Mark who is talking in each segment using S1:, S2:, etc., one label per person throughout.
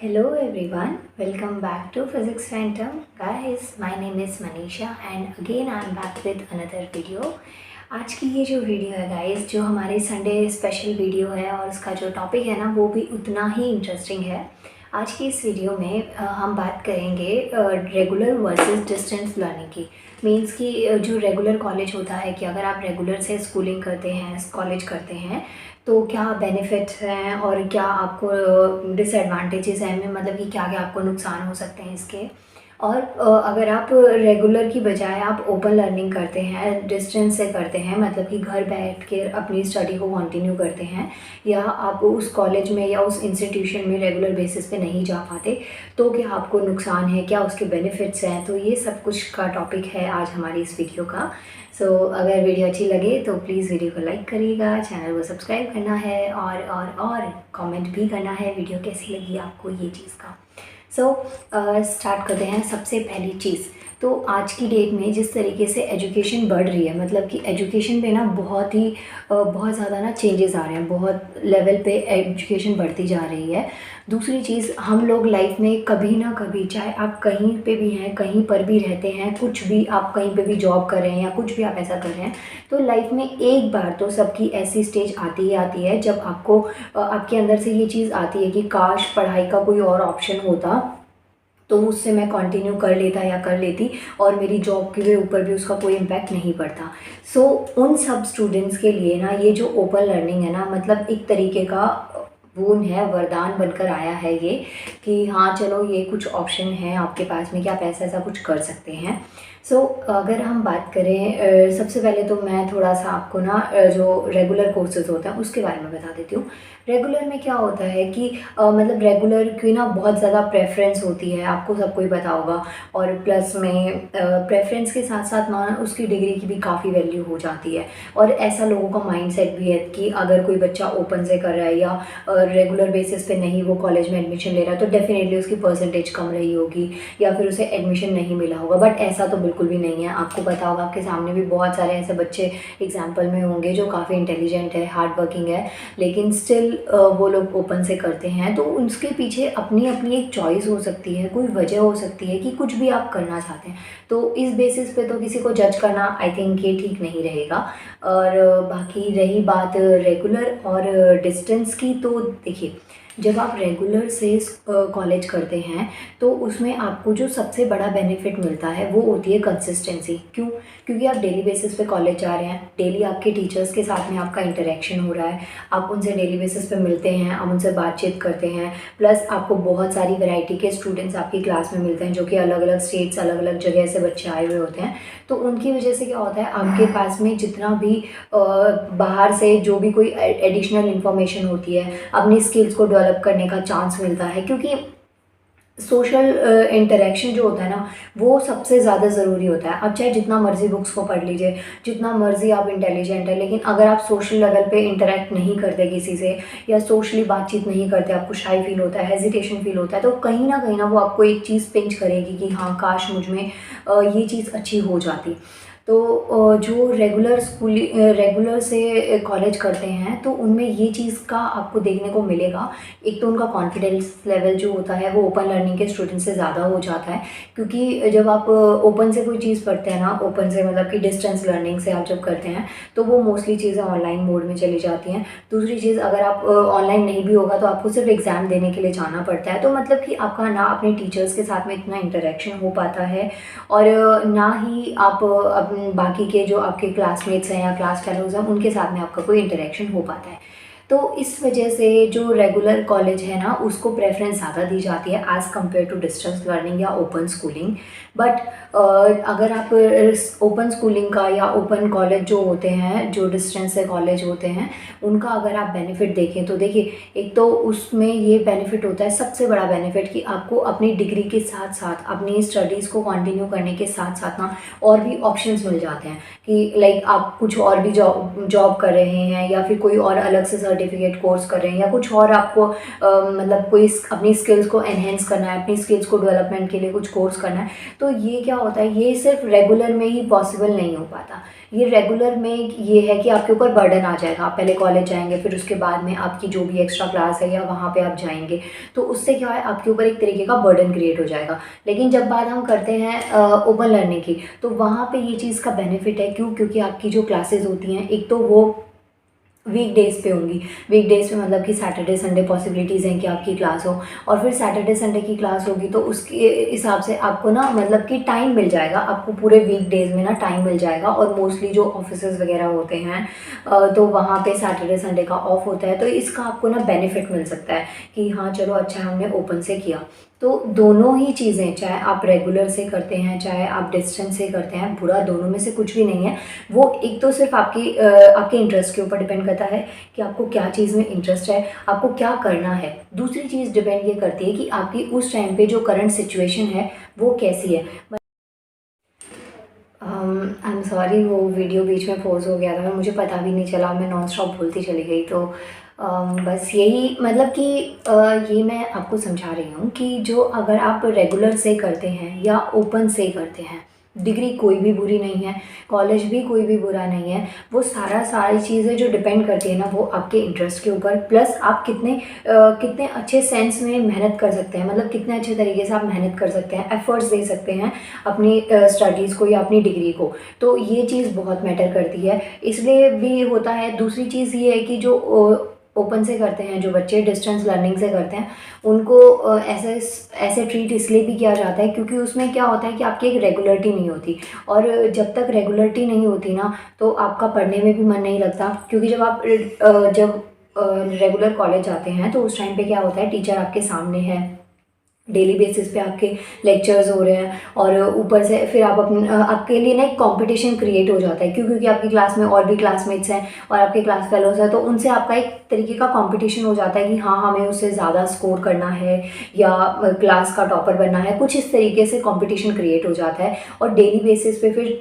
S1: Hello everyone, welcome back to Physics Phantom. Guys, my name is Manisha and again I am back with another video. आज की ये जो video है guys, जो हमारी Sunday special video है और उसका जो टॉपिक है ना वो भी उतना ही इंटरेस्टिंग है। आज की इस वीडियो में हम बात करेंगे रेगुलर वर्सेस डिस्टेंस लर्निंग की। मीन्स कि जो रेगुलर कॉलेज होता है कि अगर आप रेगुलर से स्कूलिंग करते हैं, कॉलेज करते हैं तो क्या बेनिफिट्स हैं और क्या आपको डिसएडवांटेजेस हैं, मतलब कि क्या क्या आपको नुकसान हो सकते हैं इसके। और अगर आप रेगुलर की बजाय आप ओपन लर्निंग करते हैं, डिस्टेंस से करते हैं, मतलब कि घर बैठ के अपनी स्टडी को कंटिन्यू करते हैं, या आप उस कॉलेज में या उस इंस्टीट्यूशन में रेगुलर बेसिस पे नहीं जा पाते, तो क्या आपको नुकसान है, क्या उसके बेनिफिट्स हैं। तो ये सब कुछ का टॉपिक है आज हमारी इस वीडियो का। अगर वीडियो अच्छी लगे तो प्लीज़ वीडियो को लाइक करिएगा, चैनल को सब्सक्राइब करना है और कमेंट भी करना है वीडियो कैसी लगी आपको ये चीज़ का। स्टार्ट करते हैं। सबसे पहली चीज़ तो आज की डेट में जिस तरीके से एजुकेशन बढ़ रही है, मतलब कि एजुकेशन पे ना बहुत ज़्यादा ना चेंजेस आ रहे हैं, बहुत लेवल पे एजुकेशन बढ़ती जा रही है। दूसरी चीज़, हम लोग लाइफ में कभी ना कभी, चाहे आप कहीं पे भी हैं, कहीं पर भी रहते हैं, कुछ भी आप कहीं पे भी जॉब कर रहे हैं या कुछ भी आप ऐसा कर रहे हैं, तो लाइफ में एक बार तो सबकी ऐसी स्टेज आती ही आती है जब आपको आपके अंदर से ये चीज़ आती है कि काश पढ़ाई का कोई और ऑप्शन होता तो उससे मैं कंटिन्यू कर लेता या कर लेती और मेरी जॉब के ऊपर भी उसका कोई इम्पैक्ट नहीं पड़ता। उन सब स्टूडेंट्स के लिए ना ये जो ओपन लर्निंग है ना, मतलब एक तरीके का बोन है, वरदान बनकर आया है ये, कि हाँ चलो ये कुछ ऑप्शन है आपके पास में कि आप ऐसा कुछ कर सकते हैं। अगर हम बात करें, सबसे पहले तो मैं थोड़ा सा आपको ना जो रेगुलर कोर्सेज होता है उसके बारे में बता देती हूँ। रेगुलर में क्या होता है कि मतलब रेगुलर की ना बहुत ज़्यादा प्रेफरेंस होती है, आपको सबको ही पता होगा। और प्लस में प्रेफरेंस के साथ साथ ना उसकी डिग्री की भी काफ़ी वैल्यू हो जाती है। और ऐसा लोगों का माइंडसेट भी है कि अगर कोई बच्चा ओपन से कर रहा है या रेगुलर बेसिस पे नहीं वो कॉलेज में एडमिशन ले रहा है, तो डेफिनेटली उसकी परसेंटेज कम रही होगी या फिर उसे एडमिशन नहीं मिला होगा। बट ऐसा तो बिल्कुल भी नहीं है। आपको पता होगा, आपके सामने भी बहुत सारे ऐसे बच्चे एग्जाम्पल में होंगे जो काफ़ी इंटेलिजेंट है, हार्ड वर्किंग है, लेकिन स्टिल वो लोग ओपन से करते हैं। तो उसके पीछे अपनी अपनी एक चॉइस हो सकती है, कोई वजह हो सकती है कि कुछ भी आप करना चाहते हैं। तो इस बेसिस पे तो किसी को जज करना आई थिंक ये ठीक नहीं रहेगा। और बाकी रही बात रेगुलर और डिस्टेंस की, तो देखिए जब आप रेगुलर से कॉलेज करते हैं तो उसमें आपको जो सबसे बड़ा बेनिफिट मिलता है वो होती है कंसिस्टेंसी। क्यों? क्योंकि आप डेली बेसिस पे कॉलेज जा रहे हैं, डेली आपके टीचर्स के साथ में आपका इंटरेक्शन हो रहा है, आप उनसे डेली बेसिस पे मिलते हैं, आप उनसे बातचीत करते हैं, प्लस आपको बहुत सारी वैरायटी के स्टूडेंट्स आपकी क्लास में मिलते हैं जो कि अलग अलग स्टेट्स, अलग अलग जगह से बच्चे आए हुए होते हैं। तो उनकी वजह से क्या होता है, आपके पास में जितना भी बाहर से जो भी कोई एडिशनल इन्फॉर्मेशन होती है, अपनी स्किल्स को डेवलप करने का चांस मिलता है। क्योंकि सोशल इंटरेक्शन जो होता है ना वो सबसे ज़्यादा ज़रूरी होता है। आप चाहे जितना मर्ज़ी बुक्स को पढ़ लीजिए, जितना मर्ज़ी आप इंटेलिजेंट है, लेकिन अगर आप सोशल लेवल पे इंटरेक्ट नहीं करते किसी से या सोशली बातचीत नहीं करते, आपको शाई फील होता है, हेजिटेशन फील होता है, तो कहीं ना वो आपको एक चीज़ पिंच करेगी कि हाँ काश मुझ में ये चीज़ अच्छी हो जाती। तो जो रेगुलर से कॉलेज करते हैं तो उनमें ये चीज़ का आपको देखने को मिलेगा। एक तो उनका कॉन्फिडेंस लेवल जो होता है वो ओपन लर्निंग के स्टूडेंट से ज़्यादा हो जाता है। क्योंकि जब आप ओपन से कोई चीज़ पढ़ते हैं ना, ओपन से मतलब कि डिस्टेंस लर्निंग से आप जब करते हैं तो वो मोस्टली चीज़ें ऑनलाइन मोड में चली जाती हैं। दूसरी चीज़, अगर आप ऑनलाइन नहीं भी होगा तो आपको सिर्फ एग्ज़ाम देने के लिए जाना पड़ता है। तो मतलब कि आपका ना अपने टीचर्स के साथ में इतना इंटरेक्शन हो पाता है और ना ही आप बाकी के जो आपके क्लासमेट्स हैं या क्लास फेलोज़ हैं उनके साथ में आपका कोई इंटरेक्शन हो पाता है। तो इस वजह से जो रेगुलर कॉलेज है ना उसको प्रेफरेंस ज़्यादा दी जाती है as compare to distance learning या ओपन स्कूलिंग। बट अगर आप ओपन स्कूलिंग का या ओपन कॉलेज जो होते हैं, जो डिस्टेंस से कॉलेज होते हैं, उनका अगर आप बेनिफिट देखें तो देखिए एक तो उसमें ये बेनिफिट होता है, सबसे बड़ा बेनिफिट, कि आपको अपनी डिग्री के साथ साथ अपनी स्टडीज़ को कंटिन्यू करने के साथ साथ ना और भी ऑप्शंस मिल जाते हैं कि लाइक आप कुछ और भी जॉब कर रहे हैं या फिर कोई और अलग से सर्टिफिकेट कोर्स कर रहे हैं या कुछ और आपको मतलब कोई अपनी स्किल्स को एनहेंस करना है, अपनी स्किल्स को डेवलपमेंट के लिए कुछ कोर्स करना है, तो ये क्या होता है, ये सिर्फ रेगुलर में ही पॉसिबल नहीं हो पाता। ये रेगुलर में ये है कि आपके ऊपर बर्डन आ जाएगा, आप पहले कॉलेज जाएंगे, फिर उसके बाद में आपकी जो भी एक्स्ट्रा क्लास है या वहाँ पे आप जाएंगे, तो उससे क्या है आपके ऊपर एक तरीके का बर्डन क्रिएट हो जाएगा। लेकिन जब बात हम करते हैं ओपन लर्निंग की, तो वहाँ पे ये चीज़ का बेनिफिट है। क्यों? क्योंकि आपकी जो क्लासेस होती हैं, एक तो वो वीकडेज़ पे होंगी। वीकडेज़ पे मतलब कि सैटरडे संडे पॉसिबिलिटीज़ हैं कि आपकी क्लास हो, और फिर सैटरडे संडे की क्लास होगी तो उसके हिसाब से आपको ना मतलब कि टाइम मिल जाएगा, आपको पूरे वीकडेज़ में ना टाइम मिल जाएगा। और मोस्टली जो ऑफिसेज़ वगैरह होते हैं तो वहाँ पे सैटरडे संडे का ऑफ होता है, तो इसका आपको ना बेनिफिट मिल सकता है कि हाँ चलो अच्छा हमने ओपन से किया। तो दोनों ही चीज़ें, चाहे आप रेगुलर से करते हैं चाहे आप डिस्टेंस से करते हैं, बुरा दोनों में से कुछ भी नहीं है। वो एक तो सिर्फ आपके इंटरेस्ट के ऊपर डिपेंड करता है कि आपको क्या चीज़ में इंटरेस्ट है, आपको क्या करना है। दूसरी चीज़ डिपेंड ये करती है कि आपकी उस टाइम पे जो करंट सिचुएशन है वो कैसी है। आई एम सॉरी, वो वीडियो बीच में पॉज हो गया था, मुझे पता भी नहीं चला, मैं नॉन स्टॉप बोलती चली गई। तो बस यही मतलब कि ये मैं आपको समझा रही हूँ कि जो अगर आप रेगुलर से करते हैं या ओपन से करते हैं, डिग्री कोई भी बुरी नहीं है, कॉलेज भी कोई भी बुरा नहीं है। वो सारी चीज़ें जो डिपेंड करती है ना, वो आपके इंटरेस्ट के ऊपर, प्लस आप कितने अच्छे सेंस में मेहनत कर सकते हैं, मतलब कितने अच्छे तरीके से आप मेहनत कर सकते हैं, एफर्ट्स दे सकते हैं अपनी स्टडीज़ को या अपनी डिग्री को। तो ये चीज़ बहुत मैटर करती है, इसलिए भी होता है। दूसरी चीज़ ये है कि जो ओपन से करते हैं, जो बच्चे डिस्टेंस लर्निंग से करते हैं, उनको ऐसे ट्रीट इसलिए भी किया जाता है क्योंकि उसमें क्या होता है कि आपकी एक रेगुलरिटी नहीं होती। और जब तक रेगुलरिटी नहीं होती ना, तो आपका पढ़ने में भी मन नहीं लगता। क्योंकि जब रेगुलर कॉलेज जाते हैं तो उस टाइम पे क्या होता है, टीचर आपके सामने है, डेली बेसिस पे आपके लेक्चर्स हो रहे हैं, और ऊपर से फिर आपके लिए ना एक कंपटीशन क्रिएट हो जाता है। क्योंकि आपकी क्लास में और भी क्लासमेट्स हैं और आपके क्लास फेलोज हैं, तो उनसे आपका एक तरीके का कंपटीशन हो जाता है कि हाँ हमें उससे ज़्यादा स्कोर करना है या क्लास का टॉपर बनना है, कुछ इस तरीके से कंपटीशन क्रिएट हो जाता है। और डेली बेसिस पे फिर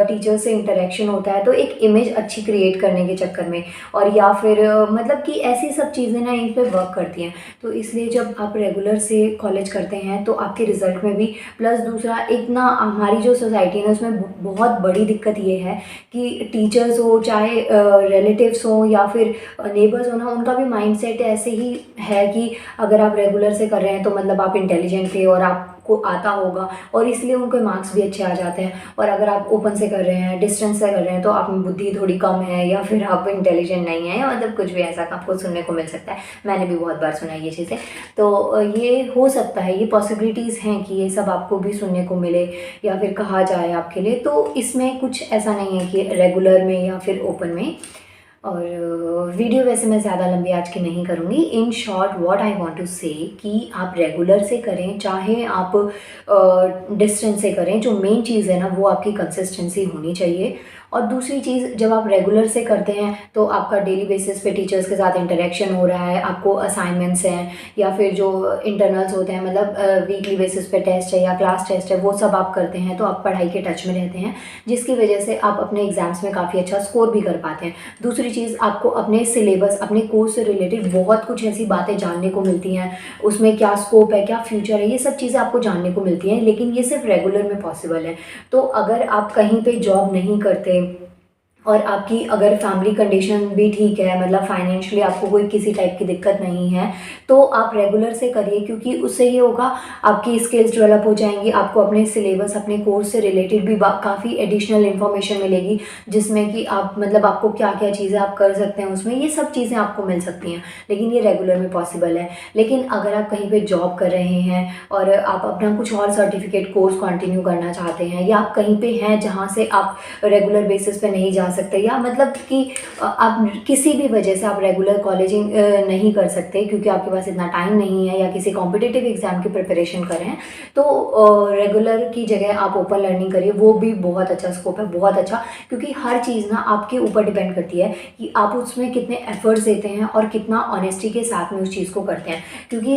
S1: टीचर से इंटरेक्शन होता है, तो एक इमेज अच्छी क्रिएट करने के चक्कर में, और या फिर मतलब कि ऐसी सब चीज़ें ना इन पर वर्क करती हैं। तो इसलिए जब आप रेगुलर से कॉलेज करते हैं तो आपके रिजल्ट में भी, प्लस दूसरा एक ना हमारी जो सोसाइटी है ना, उसमें बहुत बड़ी दिक्कत ये है कि टीचर्स हो चाहे रिलेटिव्स हो या फिर नेबर्स हो ना, उनका भी माइंडसेट ऐसे ही है कि अगर आप रेगुलर से कर रहे हैं तो मतलब आप इंटेलिजेंट थे और आपको आता होगा, और इसलिए उनके मार्क्स भी अच्छे आ जाते हैं। और अगर आप ओपन से कर रहे हैं, डिस्टेंस से कर रहे हैं, तो आप में बुद्धि थोड़ी कम है या फिर आप इंटेलिजेंट नहीं है, या मतलब कुछ भी ऐसा आपको सुनने को मिल सकता है। मैंने भी बहुत बार सुना है ये चीज़ें। तो ये हो सकता है, ये पॉसिबिलिटीज़ हैं कि ये सब आपको भी सुनने को मिले या फिर कहा जाए आपके लिए। तो इसमें कुछ ऐसा नहीं है कि रेगुलर में या फिर ओपन में। और वीडियो वैसे मैं ज़्यादा लंबी आज की नहीं करूँगी। In short what I want to say कि आप रेगुलर से करें चाहे आप डिस्टेंस से करें, जो मेन चीज़ है ना वो आपकी कंसिस्टेंसी होनी चाहिए। और दूसरी चीज़, जब आप रेगुलर से करते हैं तो आपका डेली बेसिस पे टीचर्स के साथ इंटरेक्शन हो रहा है, आपको असाइनमेंट्स हैं या फिर जो इंटरनल्स होते हैं, मतलब वीकली बेसिस पे टेस्ट है या क्लास टेस्ट है, वो सब आप करते हैं, तो आप पढ़ाई के टच में रहते हैं, जिसकी वजह से आप अपने एग्जाम्स में काफ़ी अच्छा स्कोर भी कर पाते हैं। दूसरी चीज़, आपको अपने सिलेबस, अपने कोर्स से रिलेटेड बहुत कुछ ऐसी बातें जानने को मिलती हैं, उसमें क्या स्कोप है, क्या फ्यूचर है, ये सब चीज़ें आपको जानने को मिलती हैं। लेकिन ये सिर्फ रेगुलर में पॉसिबल है। तो अगर आप कहीं पे जॉब नहीं करते और आपकी अगर फैमिली कंडीशन भी ठीक है, मतलब फाइनेंशियली आपको कोई किसी टाइप की दिक्कत नहीं है, तो आप रेगुलर से करिए। क्योंकि उससे ये होगा, आपकी स्किल्स डेवलप हो जाएंगी, आपको अपने सिलेबस, अपने कोर्स से रिलेटेड भी काफ़ी एडिशनल इन्फॉर्मेशन मिलेगी, जिसमें कि आप मतलब आपको क्या क्या चीज़ें आप कर सकते हैं उसमें, ये सब चीज़ें आपको मिल सकती हैं। लेकिन ये रेगुलर में पॉसिबल है। लेकिन अगर आप कहीं पर जॉब कर रहे हैं और आप अपना कुछ और सर्टिफिकेट कोर्स कंटिन्यू करना चाहते हैं, या आप कहीं पे हैं जहाँ से आप रेगुलर बेसिस पे नहीं जा सकते, या मतलब कि आप किसी भी वजह से आप रेगुलर कॉलेजिंग नहीं कर सकते क्योंकि आपके पास इतना टाइम नहीं है, या किसी कॉम्पिटिटिव एग्जाम की प्रिपरेशन कर रहे हैं, तो रेगुलर की जगह आप ओपन लर्निंग करिए। वो भी बहुत अच्छा स्कोप है, बहुत अच्छा। क्योंकि हर चीज़ ना आपके ऊपर डिपेंड करती है कि आप उसमें कितने एफर्ट्स देते हैं और कितना ऑनेस्टी के साथ में उस चीज़ को करते हैं। क्योंकि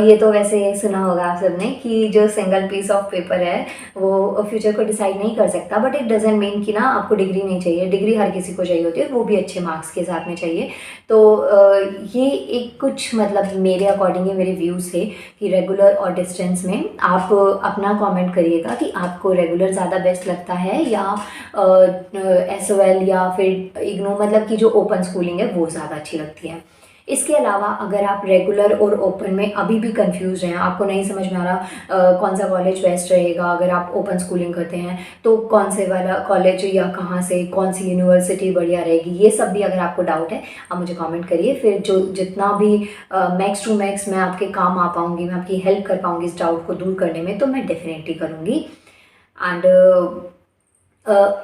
S1: ये तो वैसे सुना होगा आप सबने कि जो सिंगल पीस ऑफ पेपर है वो फ्यूचर को डिसाइड नहीं कर सकता, बट इट डजेंट मीन कि ना आपको डिग्री नहीं चाहिए। डिग्री हर किसी को चाहिए होती है, वो भी अच्छे मार्क्स के साथ में चाहिए। तो ये एक कुछ मतलब मेरे अकॉर्डिंग ये मेरे व्यूज़ थे कि रेगुलर और डिस्टेंस में आप अपना कमेंट करिएगा कि आपको रेगुलर ज़्यादा बेस्ट लगता है या SOL या फिर इग्नू, मतलब कि जो ओपन स्कूलिंग है वो ज़्यादा अच्छी लगती है। इसके अलावा अगर आप रेगुलर और ओपन में अभी भी कंफ्यूज हैं, आपको नहीं समझ में आ रहा कौन सा कॉलेज बेस्ट रहेगा, अगर आप ओपन स्कूलिंग करते हैं तो कौन से वाला कॉलेज या कहाँ से कौन सी यूनिवर्सिटी बढ़िया रहेगी, ये सब भी अगर आपको डाउट है आप मुझे कमेंट करिए। फिर जो जितना भी मैक्स टू मैक्स मैं आपके काम आ पाऊँगी, मैं आपकी हेल्प कर पाऊँगी इस डाउट को दूर करने में, तो मैं डेफिनेटली करूँगी। एंड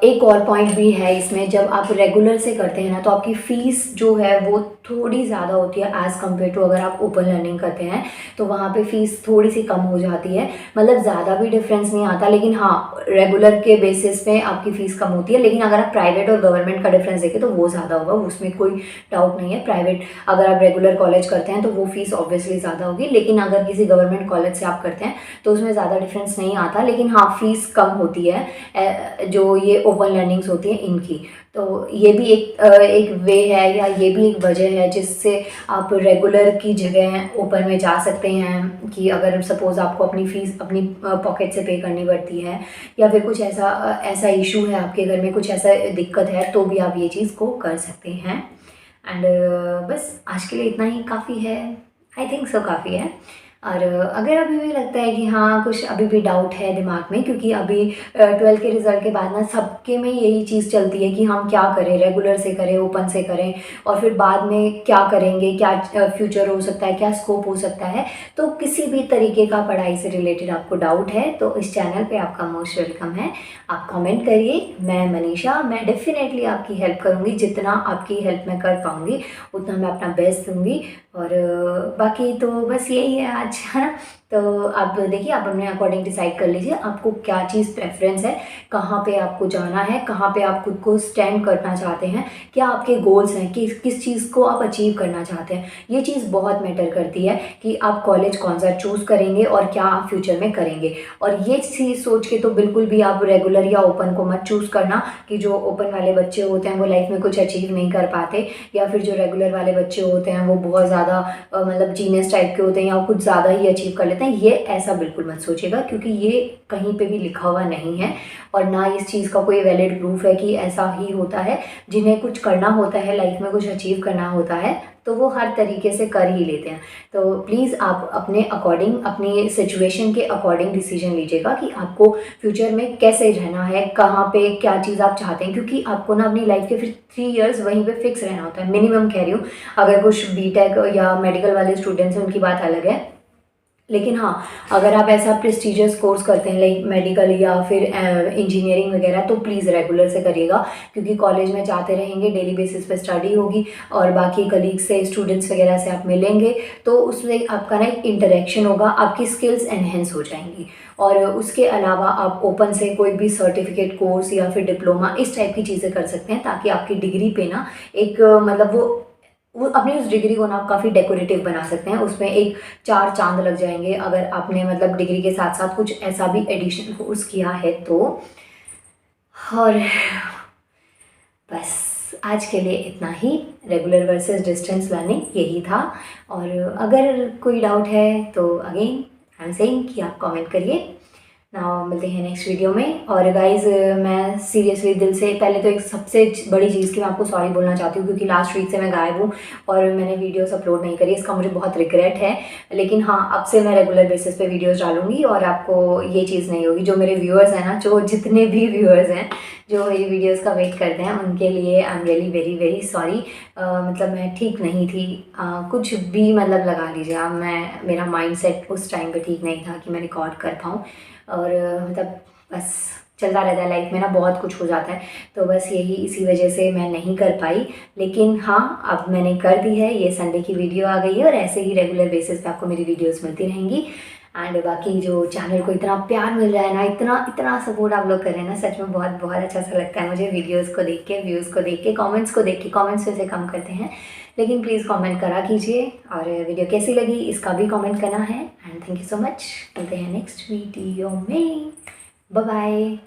S1: एक और पॉइंट भी है इसमें, जब आप रेगुलर से करते हैं ना तो आपकी फ़ीस जो है वो थोड़ी ज़्यादा होती है एज़ कम्पेयर टू अगर आप ओपन लर्निंग करते हैं, तो वहाँ पे फ़ीस थोड़ी सी कम हो जाती है। मतलब ज़्यादा भी डिफरेंस नहीं आता, लेकिन हाँ रेगुलर के बेसिस पे आपकी फ़ीस कम होती है। लेकिन अगर आप प्राइवेट और गवर्नमेंट का डिफरेंस देखें तो वो ज़्यादा होगा, उसमें कोई डाउट नहीं है। प्राइवेट अगर आप रेगुलर कॉलेज करते हैं तो वो फ़ीस ऑब्वियसली ज़्यादा होगी, लेकिन अगर किसी गवर्नमेंट कॉलेज से आप करते हैं तो उसमें ज़्यादा डिफरेंस नहीं आता। लेकिन हाँ फ़ीस कम होती है जो ये ओपन लर्निंग्स होती हैं इनकी। तो ये भी एक वे है या ये भी एक वजह है जिससे आप रेगुलर की जगह ओपन में जा सकते हैं कि अगर सपोज़ आपको अपनी फ़ीस अपनी पॉकेट से पे करनी पड़ती है या फिर कुछ ऐसा इशू है आपके घर में, कुछ ऐसा दिक्कत है, तो भी आप ये चीज़ को कर सकते हैं। एंड बस आज के लिए इतना ही काफ़ी है, आई थिंक सो काफ़ी है। और अगर अभी भी लगता है कि हाँ कुछ अभी भी डाउट है दिमाग में, क्योंकि अभी 12th के रिज़ल्ट के बाद ना सबके में यही चीज़ चलती है कि हम क्या करें, रेगुलर से करें, ओपन से करें, और फिर बाद में क्या करेंगे, क्या फ्यूचर हो सकता है, क्या स्कोप हो सकता है। तो किसी भी तरीके का पढ़ाई से रिलेटेड आपको डाउट है तो इस चैनल पे आपका मोस्ट वेलकम है। आप कमेंट करिए, मैं मनीषा, मैं डेफिनेटली आपकी हेल्प करूँगी, जितना आपकी हेल्प मैं कर पाऊँगी उतना मैं अपना बेस्ट दूँगी। और बाकी तो बस यही है आज, है ना। तो आप देखिए, आप अपने अकॉर्डिंग डिसाइड कर लीजिए आपको क्या चीज़ प्रेफरेंस है, कहाँ पे आपको जाना है, कहाँ पे आप खुद को स्टैंड करना चाहते हैं, क्या आपके गोल्स हैं, किस चीज़ को आप अचीव करना चाहते हैं। ये चीज़ बहुत मैटर करती है कि आप कॉलेज कौन सा चूज़ करेंगे और क्या आप फ्यूचर में करेंगे। और ये चीज़ सोच के तो बिल्कुल भी आप रेगुलर या ओपन को मत चूज़ करना कि जो ओपन वाले बच्चे होते हैं वो लाइफ में कुछ अचीव नहीं कर पाते, या फिर जो रेगुलर वाले बच्चे होते हैं वो बहुत ज़्यादा मतलब जीनियस टाइप के होते हैं या कुछ ज़्यादा ही अचीव कर लेते हैं। ये ऐसा बिल्कुल मत सोचिएगा, क्योंकि ये कहीं पे भी लिखा हुआ नहीं है और ना इस चीज़ का कोई वैलिड प्रूफ है कि ऐसा ही होता है। जिन्हें कुछ करना होता है लाइफ में, कुछ अचीव करना होता है, तो वो हर तरीके से कर ही लेते हैं। तो प्लीज़ आप अपने अकॉर्डिंग, अपनी सिचुएशन के अकॉर्डिंग डिसीजन लीजिएगा कि आपको फ्यूचर में कैसे रहना है, कहाँ पे क्या चीज़ आप चाहते हैं, क्योंकि आपको ना अपनी लाइफ के फिर 3 इयर्स वहीं पे फिक्स रहना होता है, मिनिमम कह रही हूँ। अगर कुछ बीटेक या मेडिकल वाले स्टूडेंट्स हैं उनकी बात अलग है, लेकिन हाँ अगर आप ऐसा प्रेस्टिजियस कोर्स करते हैं लाइक मेडिकल या फिर इंजीनियरिंग वगैरह, तो प्लीज़ रेगुलर से करिएगा, क्योंकि कॉलेज में जाते रहेंगे, डेली बेसिस पे स्टडी होगी और बाकी कलीग से, स्टूडेंट्स वगैरह से आप मिलेंगे, तो उसमें आपका ना एक इंटरेक्शन होगा, आपकी स्किल्स एनहेंस हो जाएंगी। और उसके अलावा आप ओपन से कोई भी सर्टिफिकेट कोर्स या फिर डिप्लोमा इस टाइप की चीज़ें कर सकते हैं, ताकि आपकी डिग्री पे ना एक मतलब वो अपनी उस डिग्री को ना काफ़ी डेकोरेटिव बना सकते हैं, उसमें एक 4 चांद लग जाएंगे अगर आपने मतलब डिग्री के साथ साथ कुछ ऐसा भी एडिशनल कोर्स किया है तो। और बस आज के लिए इतना ही, रेगुलर वर्सेस डिस्टेंस लर्निंग यही था। और अगर कोई डाउट है तो अगेन आई एम सेइंग कि आप कमेंट करिए। ना मिलते हैं नेक्स्ट वीडियो में। और गाइज़ मैं सीरियसली दिल से पहले तो एक सबसे बड़ी चीज़ की मैं आपको सॉरी बोलना चाहती हूँ, क्योंकि लास्ट वीक से मैं गायब हूँ और मैंने वीडियोस अपलोड नहीं करी, इसका मुझे बहुत रिग्रेट है। लेकिन हाँ अब से मैं रेगुलर बेसिस पे वीडियोस डालूंगी और आपको ये चीज़ नहीं होगी। जो मेरे व्यूअर्स हैं ना, जो जितने भी व्यूअर्स हैं जो मेरी वीडियोज़ का वेट करते हैं, उनके लिए I am really very very sorry. मतलब मैं ठीक नहीं थी, कुछ भी मतलब लगा लीजिए आप, मेरा माइंड सेट उस टाइम पर ठीक नहीं था कि मैं रिकॉर्ड कर पाऊँ। और मतलब बस चलता रहता है लाइफ में ना, बहुत कुछ हो जाता है, तो बस इसी वजह से मैं नहीं कर पाई। लेकिन हाँ अब मैंने कर दी है, ये संडे की वीडियो आ गई है और ऐसे ही रेगुलर बेसिस पे आपको मेरी वीडियोस मिलती रहेंगी। एंड बाकी जो चैनल को इतना प्यार मिल रहा है ना, इतना सपोर्ट आप लोग कर रहे हैं ना, सच में बहुत बहुत अच्छा सा लगता है मुझे वीडियोज़ को देख के, व्यूज़ को देख के, कॉमेंट्स को देख के। कॉमेंट्स वैसे कम करते हैं, लेकिन प्लीज़ कमेंट करा कीजिए, और वीडियो कैसी लगी इसका भी कमेंट करना है। And thank you so much, मिलते हैं नेक्स्ट वीडियो में, बाय बाय।